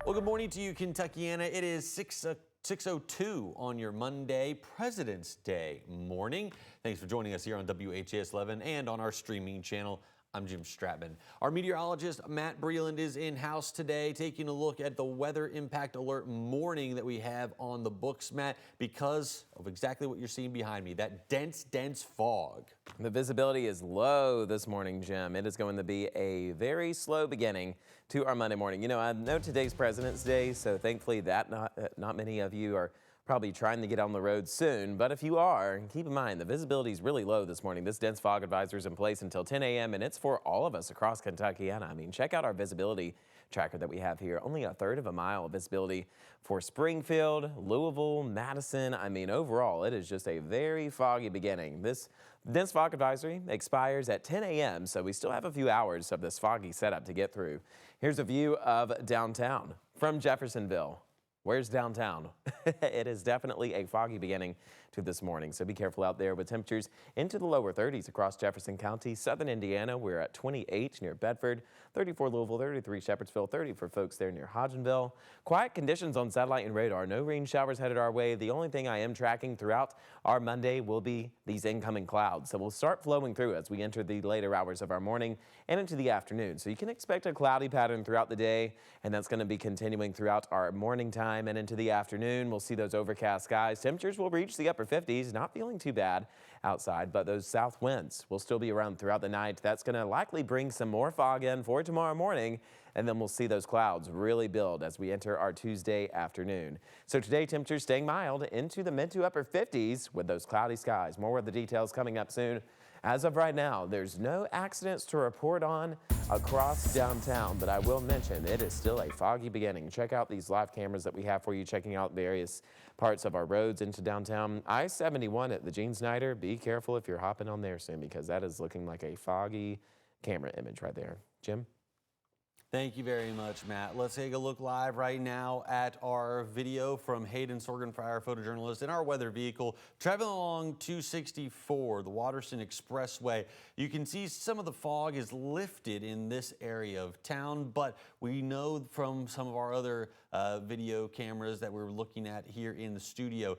Well, good morning to you, Kentuckiana. It is 6:02 on your Monday, President's Day morning. Thanks for joining us here on WHAS11 and on our streaming channel. I'm Jim Stratman. Our meteorologist, Matt Breland, is in-house today taking a look at the weather impact alert warning that we have on the books, Matt, because of exactly what you're seeing behind me, that dense fog. The visibility is low this morning, Jim. It is going to be a very slow beginning to our Monday morning. You know, I know today's President's Day, so thankfully that not many of you are probably trying to get on the road soon, but if you are, keep in mind the visibility is really low this morning. This dense fog advisory is in place until 10 a.m. and it's for all of us across Kentuckiana. I mean, check out our visibility tracker that we have here. Only a third of a mile of visibility for Springfield, Louisville, Madison. I mean, overall, it is just a very foggy beginning. This dense fog advisory expires at 10 a.m., so we still have a few hours of this foggy setup to get through. Here's a view of downtown from Jeffersonville. Where's downtown? It is definitely a foggy beginning to this morning, so be careful out there with temperatures into the lower 30s across Jefferson County. Southern Indiana, we're at 28 near Bedford, 34 Louisville, 33 Shepherdsville, 30 for folks there near Hodgenville. Quiet conditions on satellite and radar. No rain showers headed our way. The only thing I am tracking throughout our Monday will be these incoming clouds. So we'll start flowing through as we enter the later hours of our morning and into the afternoon. So you can expect a cloudy pattern throughout the day, and that's going to be continuing throughout our morning time and into the afternoon. We'll see those overcast skies. Temperatures will reach the upper 50s, not feeling too bad outside, but those south winds will still be around throughout the night. That's going to likely bring some more fog in for tomorrow morning, and then we'll see those clouds really build as we enter our Tuesday afternoon. So today, temperatures staying mild into the mid to upper 50s with those cloudy skies. More of the details coming up soon. As of right now, there's no accidents to report on across downtown, but I will mention it is still a foggy beginning. Check out these live cameras that we have for you, checking out various parts of our roads into downtown. I-71 at the Gene Snyder. Be careful if you're hopping on there soon, because that is looking like a foggy camera image right there. Jim? Thank you very much, Matt. Let's take a look live right now at our video from Hayden Sorgenfryer, photojournalist, in our weather vehicle, traveling along 264, the Waterston Expressway. You can see some of the fog is lifted in this area of town, but we know from some of our other video cameras that we're looking at here in the studio,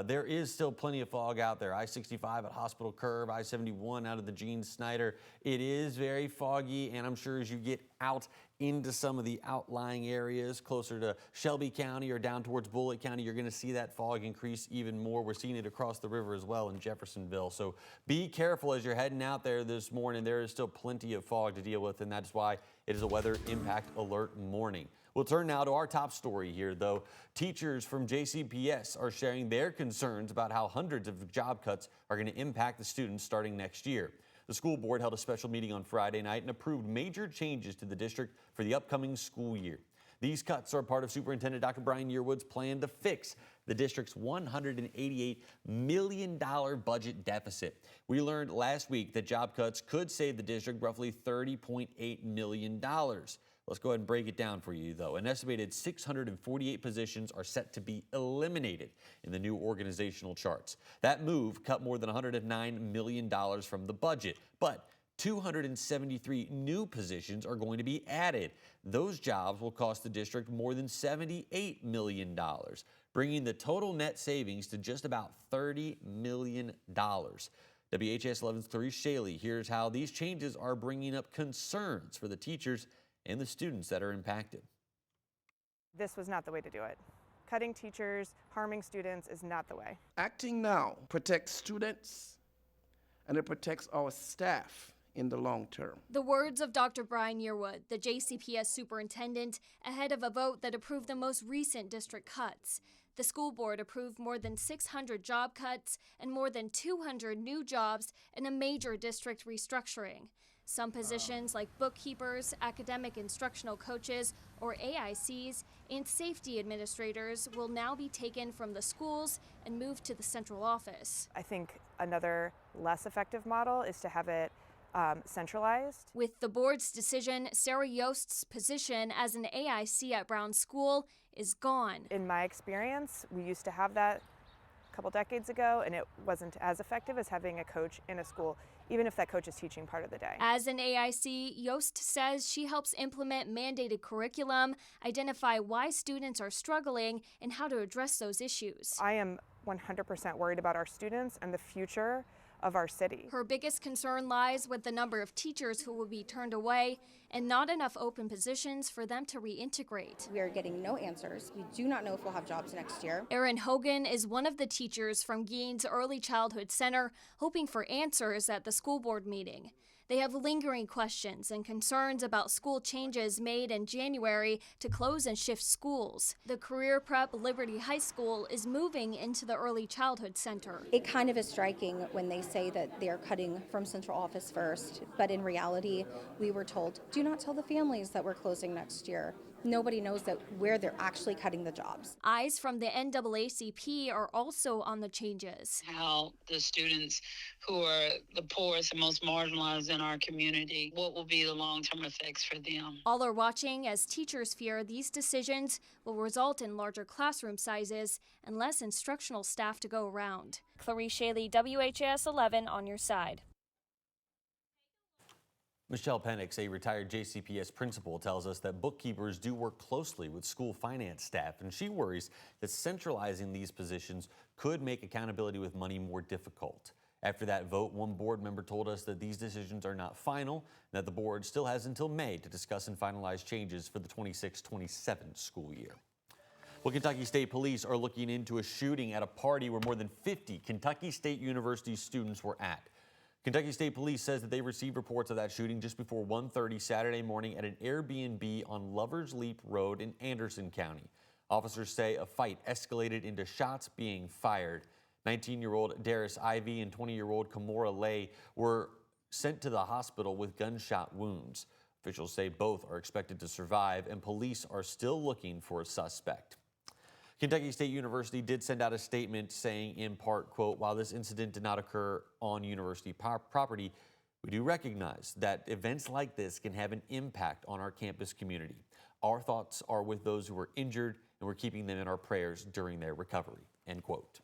there is still plenty of fog out there. I-65 at Hospital Curve, I-71 out of the Gene Snyder. It is very foggy, and I'm sure as you get out into some of the outlying areas closer to Shelby County or down towards Bullitt County, you're going to see that fog increase even more. We're seeing it across the river as well in Jeffersonville. So be careful as you're heading out there this morning. There is still plenty of fog to deal with, and that's why it is a weather impact alert morning. We'll turn now to our top story here, though. Teachers from JCPS are sharing their concerns about how hundreds of job cuts are going to impact the students starting next year. The school board held a special meeting on Friday night and approved major changes to the district for the upcoming school year. These cuts are part of Superintendent Dr. Brian Yearwood's plan to fix the district's $188 million budget deficit. We learned last week that job cuts could save the district roughly $30.8 million. Let's go ahead and break it down for you, though. An estimated 648 positions are set to be eliminated in the new organizational charts. That move cut more than $109 million from the budget, but 273 new positions are going to be added. Those jobs will cost the district more than $78 million, bringing the total net savings to just about $30 million. WHAS11's Therese Shaley here's how these changes are bringing up concerns for the teachers and the students that are impacted. This was not the way to do it. Cutting teachers, harming students is not the way. Acting now protects students and it protects our staff in the long term. The words of Dr. Brian Yearwood, the JCPS superintendent, ahead of a vote that approved the most recent district cuts. The school board approved more than 600 job cuts and more than 200 new jobs in a major district restructuring. Some positions like bookkeepers, academic instructional coaches, or AICs, and safety administrators will now be taken from the schools and moved to the central office. I think another less effective model is to have it centralized. With the board's decision, Sarah Yost's position as an AIC at Brown School is gone. In my experience, we used to have that a couple decades ago, and it wasn't as effective as having a coach in a school. even if that coach is teaching part of the day. As an AIC, Yost says she helps implement mandated curriculum, identify why students are struggling, and how to address those issues. I am 100% worried about our students and the future of our city. Her biggest concern lies with the number of teachers who will be turned away and not enough open positions for them to reintegrate. We are getting no answers. We do not know if we'll have jobs next year. Erin Hogan is one of the teachers from Gaines Early Childhood Center, hoping for answers at the school board meeting. They have lingering questions and concerns about school changes made in January to close and shift schools. The Career Prep Liberty High School is moving into the Early Childhood Center. It kind of is striking when they say that they are cutting from central office first, but in reality, we were told, do not tell the families that we're closing next year. Nobody knows that where they're actually cutting the jobs. Eyes from the NAACP are also on the changes. How the students who are the poorest and most marginalized in our community, what will be the long-term effects for them? All are watching as teachers fear these decisions will result in larger classroom sizes and less instructional staff to go around. Clarice Shaley, WHAS11 on your side. Michelle Penix, a retired JCPS principal, tells us that bookkeepers do work closely with school finance staff, and she worries that centralizing these positions could make accountability with money more difficult. After that vote, one board member told us that these decisions are not final and that the board still has until May to discuss and finalize changes for the 26-27 school year. Well, Kentucky State Police are looking into a shooting at a party where more than 50 Kentucky State University students were at. Kentucky State Police says that they received reports of that shooting just before 1:30 Saturday morning at an Airbnb on Lover's Leap Road in Anderson County. Officers say a fight escalated into shots being fired. 19-year-old Darius Ivy and 20-year-old Kamora Lay were sent to the hospital with gunshot wounds. Officials say both are expected to survive, and police are still looking for a suspect. Kentucky State University did send out a statement saying, in part, quote, while this incident did not occur on university property, we do recognize that events like this can have an impact on our campus community. Our thoughts are with those who were injured, and we're keeping them in our prayers during their recovery, end quote.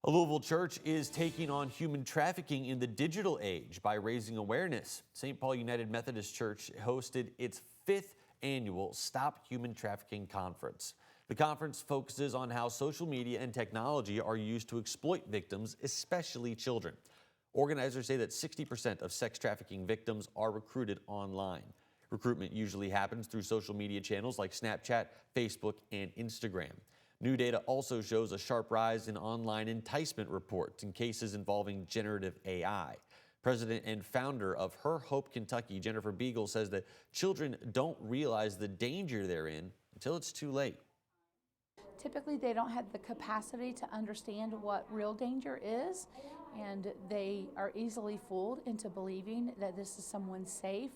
A Louisville church is taking on human trafficking in the digital age by raising awareness. St. Paul United Methodist Church hosted its 5th annual Stop Human Trafficking Conference. The conference focuses on how social media and technology are used to exploit victims, especially children. Organizers say that 60% of sex trafficking victims are recruited online. Recruitment usually happens through social media channels like Snapchat, Facebook, and Instagram. New data also shows a sharp rise in online enticement reports in cases involving generative AI. President and founder of Her Hope Kentucky, Jennifer Beagle, says that children don't realize the danger they're in until it's too late. Typically, they don't have the capacity to understand what real danger is, and they are easily fooled into believing that this is someone safe.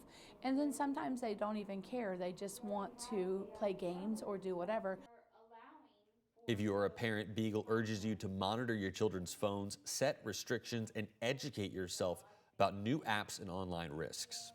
And then sometimes they don't even care. They just want to play games or do whatever. If you are a parent, Beagle urges you to monitor your children's phones, set restrictions, and educate yourself about new apps and online risks.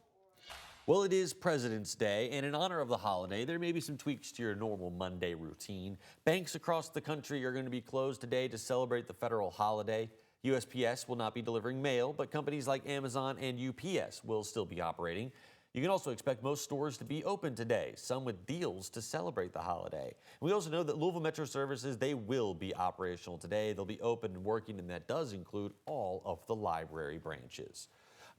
Well, it is President's Day, and in honor of the holiday, there may be some tweaks to your normal Monday routine. Banks across the country are going to be closed today to celebrate the federal holiday. USPS will not be delivering mail, but companies like Amazon and UPS will still be operating. You can also expect most stores to be open today, some with deals to celebrate the holiday. We also know that Louisville Metro Services, they will be operational today. They'll be open and working, and that does include all of the library branches.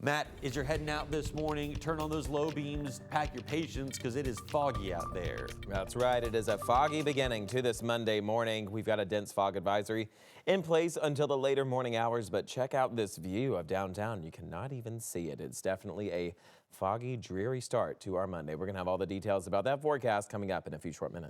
Matt, as you're heading out this morning, turn on those low beams, pack your patience, because it is foggy out there. That's right. It is a foggy beginning to this Monday morning. We've got a dense fog advisory in place until the later morning hours, but check out this view of downtown. You cannot even see it. It's definitely a foggy, dreary start to our Monday. We're going to have all the details about that forecast coming up in a few short minutes.